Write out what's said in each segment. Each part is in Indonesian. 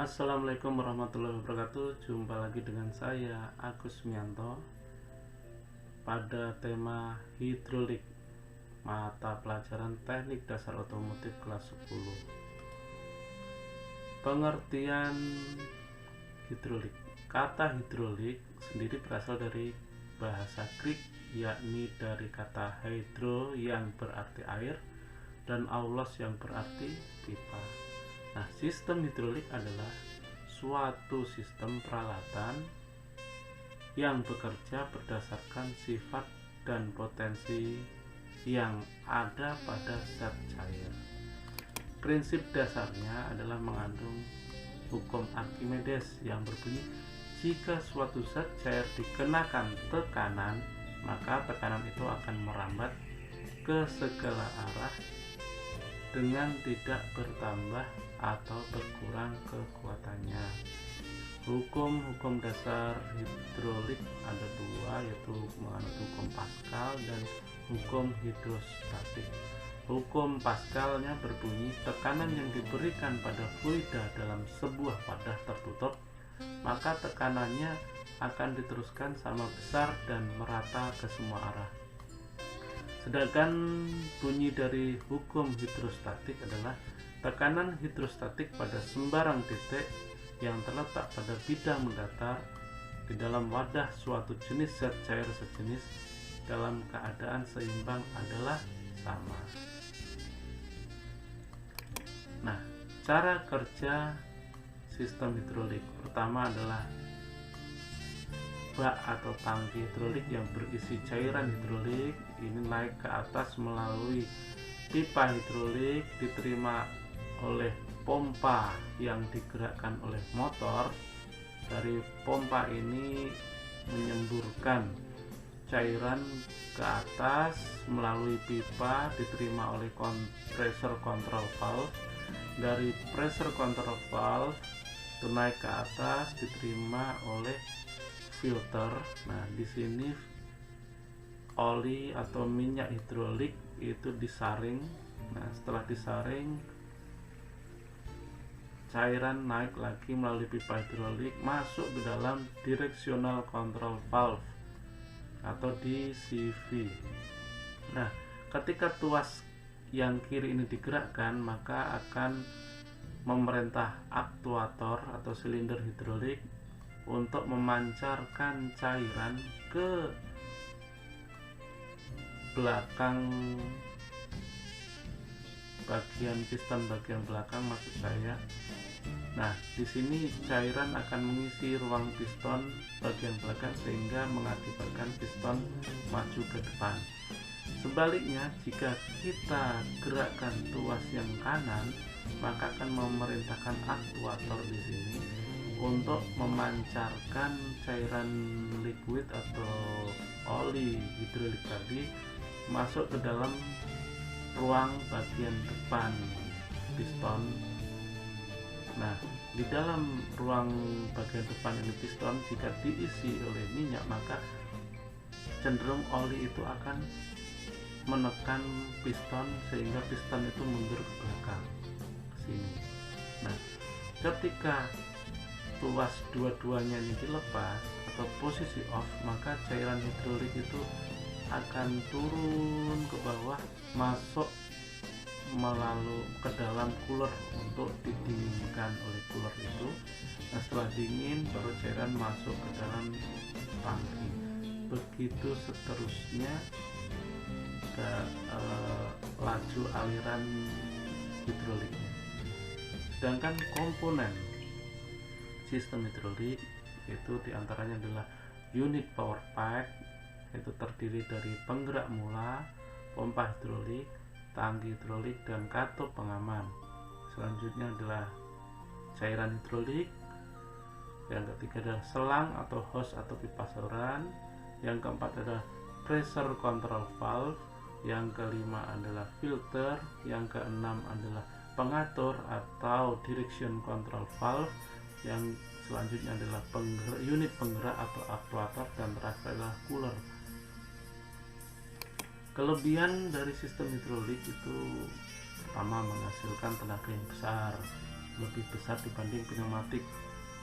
Assalamualaikum warahmatullahi wabarakatuh. Jumpa lagi dengan saya Agus Mianto pada tema hidrolik, mata pelajaran teknik dasar otomotif kelas 10. Pengertian hidrolik. Kata hidrolik sendiri berasal dari bahasa Greek, yakni dari kata hydro yang berarti air dan aulos yang berarti pipa. Nah, sistem hidrolik adalah suatu sistem peralatan yang bekerja berdasarkan sifat dan potensi yang ada pada zat cair. Prinsip dasarnya adalah mengandung hukum Archimedes yang berbunyi, jika suatu zat cair dikenakan tekanan, maka tekanan itu akan merambat ke segala arah dengan tidak bertambah atau berkurang kekuatannya. Hukum-hukum dasar hidrolik ada dua, yaitu menganut hukum Pascal dan hukum hidrostatik. Hukum Pascalnya berbunyi, tekanan yang diberikan pada fluida dalam sebuah wadah tertutup, maka tekanannya akan diteruskan sama besar dan merata ke semua arah. Sedangkan bunyi dari hukum hidrostatik adalah tekanan hidrostatik pada sembarang titik yang terletak pada bidang mendatar di dalam wadah suatu jenis zat cair sejenis dalam keadaan seimbang adalah sama. Nah, cara kerja sistem hidrolik pertama adalah bak atau tangki hidrolik yang berisi cairan hidrolik ini naik ke atas melalui pipa hidrolik, diterima oleh pompa yang digerakkan oleh motor. Dari pompa ini menyemburkan cairan ke atas melalui pipa, diterima oleh pressure control valve. Dari pressure control valve itu naik ke atas, diterima oleh filter. Nah, di sini oli atau minyak hidrolik itu disaring. Nah, setelah disaring, cairan naik lagi melalui pipa hidrolik masuk ke dalam directional control valve atau DCV. Nah, ketika tuas yang kiri ini digerakkan, maka akan memerintah aktuator atau silinder hidrolik untuk memancarkan cairan ke belakang bagian piston bagian belakang maksud saya. Nah, di sini cairan akan mengisi ruang piston bagian belakang sehingga mengakibatkan piston maju ke depan. Sebaliknya, jika kita gerakkan tuas yang kanan, maka akan memerintahkan aktuator di sini untuk memancarkan cairan liquid atau oli hidrolik tadi masuk ke dalam ruang bagian depan piston. Nah, di dalam ruang bagian depan ini piston jika diisi oleh minyak, maka cenderung oli itu akan menekan piston sehingga piston itu mundur ke belakang ke sini. Nah, ketika tuas dua-duanya ini dilepas atau posisi off, maka cairan hidrolik itu akan turun ke bawah, masuk melalui ke dalam cooler untuk didinginkan oleh cooler itu. Nah, setelah dingin baru cairan masuk ke dalam tangki. Begitu seterusnya ke laju aliran hidroliknya. Sedangkan komponen sistem hidrolik itu diantaranya adalah unit power pack, itu terdiri dari penggerak mula, pompa hidrolik, tangki hidrolik, dan katup pengaman. Selanjutnya adalah cairan hidrolik. Yang ketiga adalah selang atau hose atau pipa saluran. Yang keempat adalah pressure control valve. Yang kelima adalah filter. Yang keenam adalah pengatur atau direction control valve. Yang selanjutnya adalah unit penggerak atau aktuator, dan terakhir adalah cooler. Kelebihan dari sistem hidrolik itu pertama menghasilkan tenaga yang besar, lebih besar dibanding pneumatik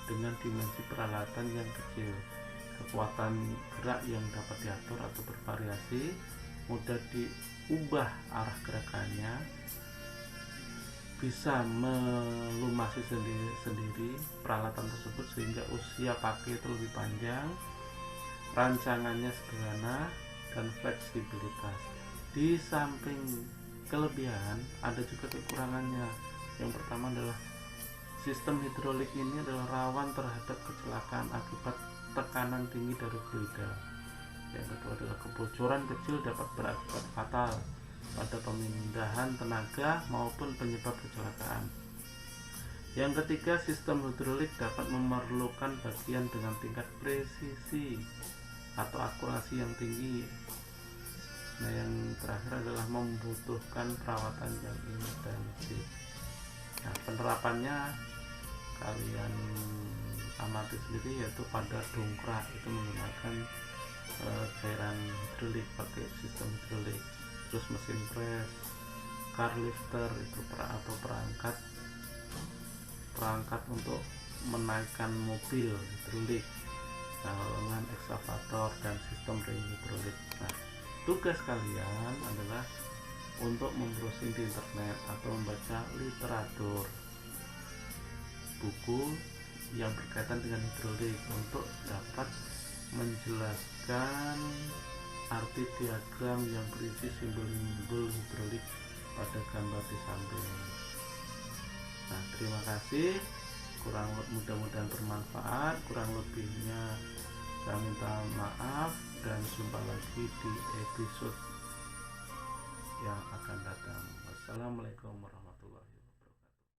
dengan dimensi peralatan yang kecil. Kekuatan gerak yang dapat diatur atau bervariasi, mudah diubah arah gerakannya, bisa melumasi sendiri peralatan tersebut sehingga usia pakai itu lebih panjang, rancangannya sederhana, dan fleksibilitas. Di samping kelebihan, ada juga kekurangannya. Yang pertama adalah sistem hidrolik ini adalah rawan terhadap kecelakaan akibat tekanan tinggi dari fluida. Yang kedua adalah kebocoran kecil dapat berakibat fatal pada pemindahan tenaga maupun penyebab kecelakaan. Yang ketiga, sistem hidrolik dapat memerlukan bagian dengan tingkat presisi atau akurasi yang tinggi. Nah, yang terakhir adalah membutuhkan perawatan yang intensif. Nah, penerapannya kalian amati sendiri, yaitu pada dongkrak itu menggunakan cairan hidrolik, pakai sistem hidrolik. Terus mesin pres, car lifter itu atau perangkat untuk menaikkan mobil hidrolik, dengan ekskavator dan sistem ring hidrolik. Nah, tugas kalian adalah untuk membrowsing di internet atau membaca literatur buku yang berkaitan dengan hidrolik untuk dapat menjelaskan arti diagram yang berisi simbol-simbol hidrolik pada gambar di samping. Nah, terima kasih. Mudah-mudahan bermanfaat. Kurang lebihnya saya minta maaf, dan jumpa lagi di episode yang akan datang. Wassalamualaikum warahmatullahi wabarakatuh.